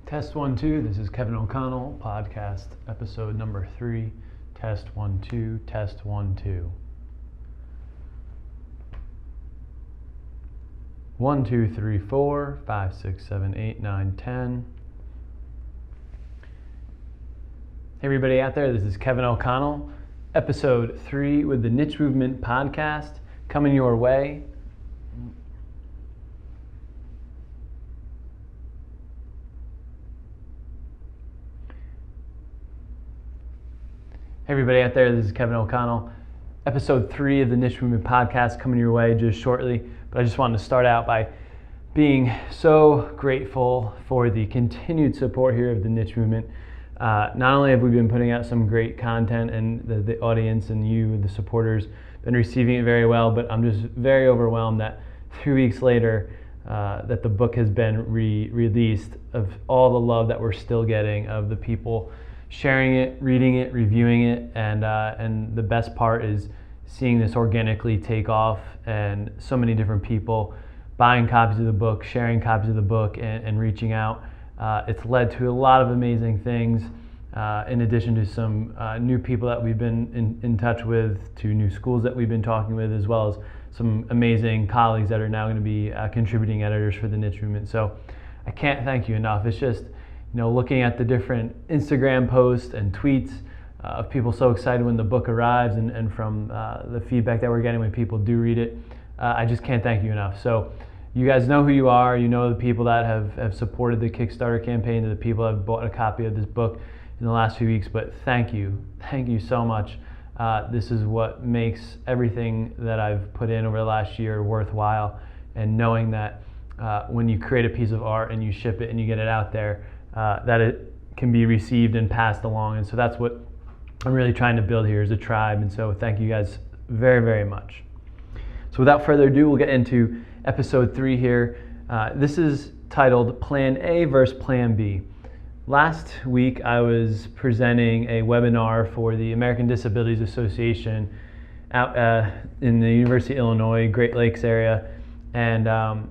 Test 1, 2. This is Kevin O'Connell, podcast episode number 3. Test 1, 2. Test 1, 2. 1, 2, 3, 4, 5, 6, 7, 8, 9, 10. Hey everybody out there, this is Kevin O'Connell, episode 3 with the Niche Movement podcast coming your way. Hey everybody out there, this is Kevin O'Connell, episode 3 of the Niche Movement podcast coming your way just shortly. But I just wanted to start out by being so grateful for the continued support here of the Niche Movement. Not only have we been putting out some great content and the audience and you, the supporters, been receiving it very well, but I'm just very overwhelmed that 3 weeks later that the book has been released, of all the love that we're still getting, of the people sharing it, reading it, reviewing it, and the best part is seeing this organically take off, and so many different people buying copies of the book, sharing copies of the book, and reaching out. It's led to a lot of amazing things, in addition to some new people that we've been in touch with, to new schools that we've been talking with, as well as some amazing colleagues that are now going to be contributing editors for the Niche Movement. So I can't thank you enough. It's just, looking at the different Instagram posts and tweets of people so excited when the book arrives, and from the feedback that we're getting when people do read it, I just can't thank you enough. So you guys know who you are. You know the people that have supported the Kickstarter campaign, and the people that have bought a copy of this book in the last few weeks. But thank you so much. This is what makes everything that I've put in over the last year worthwhile, and knowing that when you create a piece of art and you ship it and you get it out there, that it can be received and passed along. And so that's what I'm really trying to build here, is a tribe. And so thank you guys very, very much. So without further ado, we'll get into episode 3 here. This is titled Plan A versus Plan B. Last week I was presenting a webinar for the American Disabilities Association out in the University of Illinois, Great Lakes area. And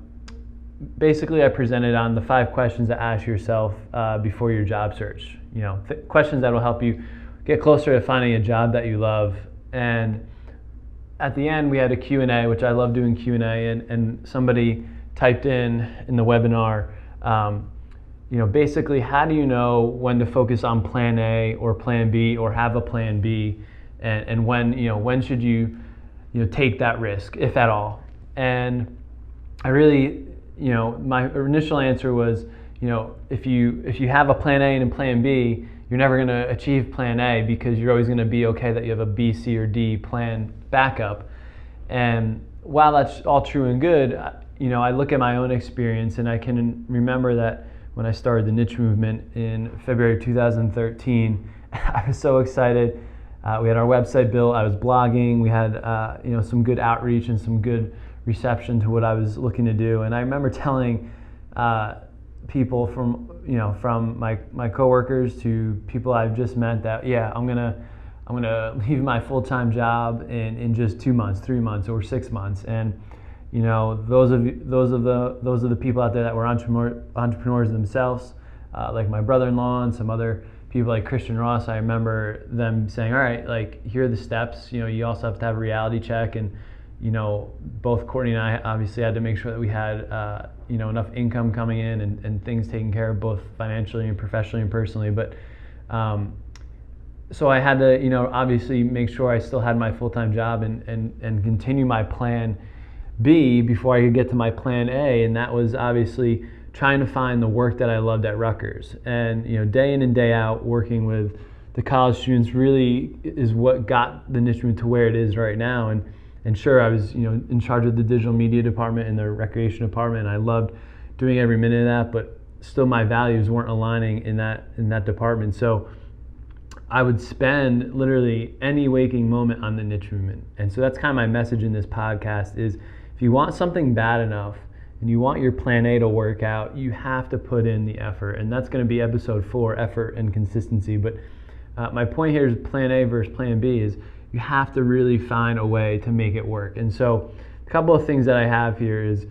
basically I presented on the 5 questions to ask yourself before your job search. Questions that will help you get closer to finding a job that you love. And at the end we had a Q&A, which I love doing Q&A, and somebody typed in the webinar, basically, how do you know when to focus on plan A or plan B, or have a plan B, and when should you take that risk, if at all? And I really, my initial answer was, if you have a plan A and a plan B, you're never going to achieve plan A, because you're always going to be okay that you have a B, C, or D plan backup. And while that's all true and good, I look at my own experience, and I can remember that when I started the Niche Movement in February 2013, I was so excited. We had our website built, I was blogging, we had some good outreach and some good reception to what I was looking to do. And I remember telling people from my coworkers to people I've just met that, I'm gonna leave my full-time job in just 2 months, 3 months, or 6 months. And those are the people out there that were entrepreneurs themselves, like my brother-in-law and some other people like Christian Ross. I remember them saying, all right, like, here are the steps. You also have to have a reality check. And both Courtney and I obviously had to make sure that we had enough income coming in, and things taken care of, both financially and professionally and personally. But so I had to obviously make sure I still had my full-time job and continue my plan B before I could get to my plan A, and that was obviously trying to find the work that I loved at Rutgers. And day in and day out working with the college students really is what got the Niche Movement to where it is right now. And sure, I was in charge of the digital media department and the recreation department, and I loved doing every minute of that, but still my values weren't aligning in that department. So I would spend literally any waking moment on the Niche Movement. And so that's kind of my message in this podcast is, if you want something bad enough and you want your plan A to work out, you have to put in the effort. And that's going to be episode 4, effort and consistency. But my point here is plan A versus plan B is you have to really find a way to make it work. And so a couple of things that I have here is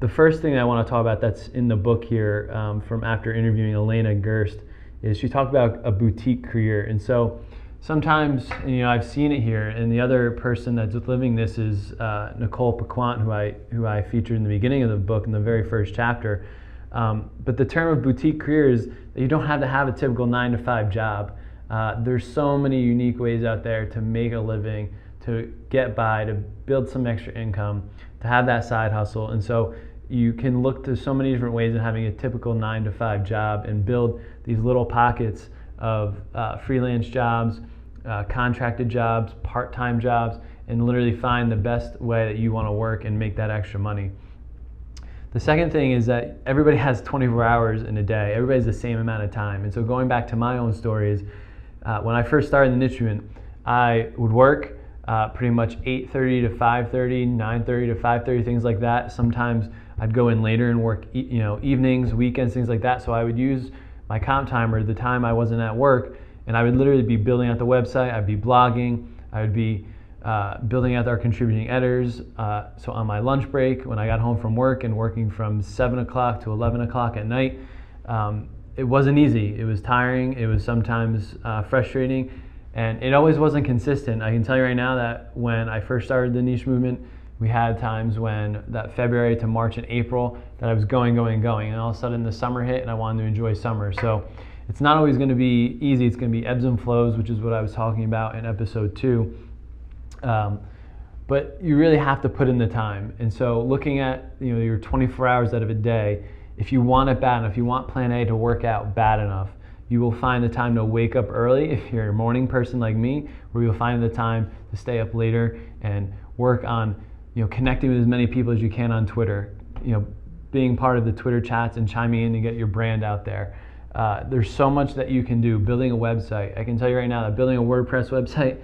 the first thing I want to talk about that's in the book here from after interviewing Elena Gerst is she talked about a boutique career. And so sometimes, I've seen it here, and the other person that's living this is Nicole Piquant, who I featured in the beginning of the book in the very first chapter. But the term of boutique career is that you don't have to have a typical 9-to-5 job. There's so many unique ways out there to make a living, to get by, to build some extra income, to have that side hustle. And so you can look to so many different ways of having a typical 9-to-5 job and build these little pockets of freelance jobs, contracted jobs, part-time jobs, and literally find the best way that you want to work and make that extra money. The second thing is that everybody has 24 hours in a day. Everybody has the same amount of time. And so going back to my own story is when I first started in the niche movement, I would work pretty much 8:30 to 5:30, 9:30 to 5:30, things like that. Sometimes I'd go in later and work evenings, weekends, things like that. So I would use my comp timer, the time I wasn't at work, and I would literally be building out the website. I'd be blogging. I would be building out our contributing editors. So on my lunch break, when I got home from work and working from 7 o'clock to 11 o'clock at night, it wasn't easy. It was tiring. It was sometimes frustrating, and it always wasn't consistent. I can tell you right now that when I first started the niche movement, we had times when that February to March and April that I was going, and all of a sudden the summer hit and I wanted to enjoy summer. So it's not always going to be easy. It's going to be ebbs and flows, which is what I was talking about in episode 2. But you really have to put in the time. And so looking at your 24 hours out of a day, if you want it bad enough, if you want plan A to work out bad enough, you will find the time to wake up early if you're a morning person like me, or you'll find the time to stay up later and work on connecting with as many people as you can on Twitter, being part of the Twitter chats and chiming in to get your brand out there. There's so much that you can do. Building a website. I can tell you right now that building a WordPress website,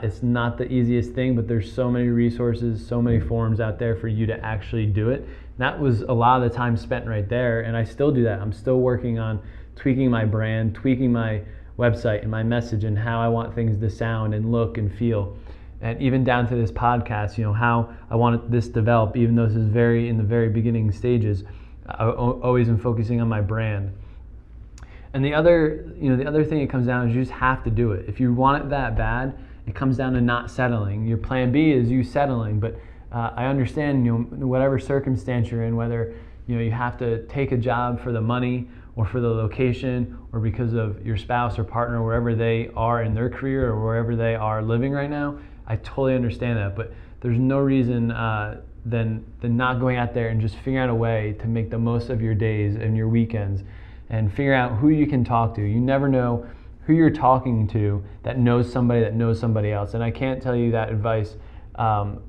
it's not the easiest thing, but there's so many resources, so many forums out there for you to actually do it. And that was a lot of the time spent right there, and I still do that. I'm still working on tweaking my brand, tweaking my website and my message and how I want things to sound and look and feel. And even down to this podcast, how I want this to develop, even though this is in the very beginning stages, I always am focusing on my brand. And the other thing it comes down is you just have to do it. If you want it that bad, it comes down to not settling. Your plan B is you settling, but I understand, whatever circumstance you're in, whether you have to take a job for the money or for the location or because of your spouse or partner, wherever they are in their career or wherever they are living right now. I totally understand that, but there's no reason than not going out there and just figuring out a way to make the most of your days and your weekends and figure out who you can talk to. You never know who you're talking to that knows somebody else. And I can't tell you that advice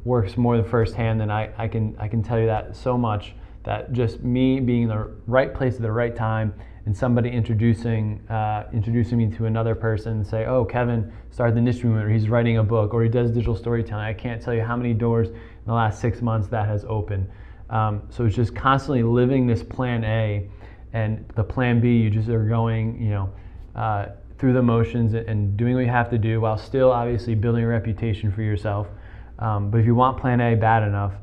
works more than firsthand than I can tell you that so much, that just me being in the right place at the right time and somebody introducing me to another person and say, oh, Kevin started the niche movement, or he's writing a book, or he does digital storytelling. I can't tell you how many doors in the last 6 months that has opened. So it's just constantly living this plan A, and the plan B, you just are going, through the motions and doing what you have to do while still obviously building a reputation for yourself. But if you want plan A bad enough,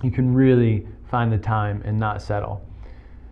you can really find the time and not settle.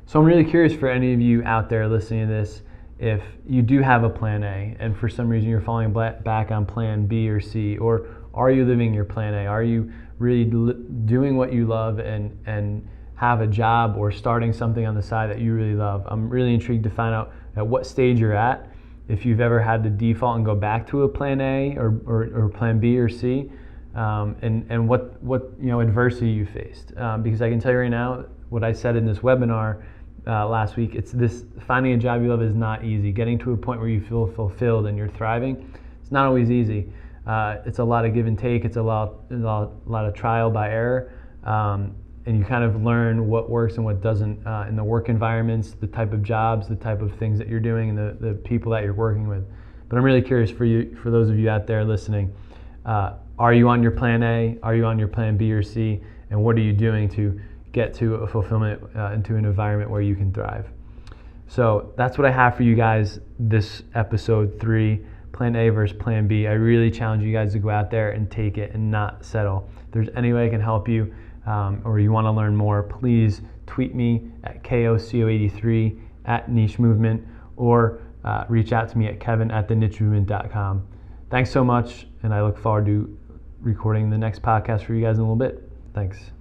So I'm really curious for any of you out there listening to this, if you do have a plan A and for some reason you're falling back on plan B or C, or are you living your plan A? Are you really doing what you love and have a job or starting something on the side that you really love? I'm really intrigued to find out at what stage you're at, if you've ever had to default and go back to a plan A or plan B or C, and what adversity you faced. Because I can tell you right now, what I said in this webinar last week, it's this: finding a job you love is not easy. Getting to a point where you feel fulfilled and you're thriving, it's not always easy. It's a lot of give and take. It's a lot of trial by error, and you kind of learn what works and what doesn't in the work environments, the type of jobs, the type of things that you're doing, and the people that you're working with. But I'm really curious for those of you out there listening. Are you on your plan A? Are you on your plan B or C? And what are you doing to get to a fulfillment into an environment where you can thrive? So that's what I have for you guys this episode 3, plan A versus plan B. I really challenge you guys to go out there and take it and not settle. If there's any way I can help you, or you want to learn more, please tweet me at KOCO83 at Niche Movement, or reach out to me at kevin@thenichemovement.com. Thanks so much, and I look forward to recording the next podcast for you guys in a little bit. Thanks.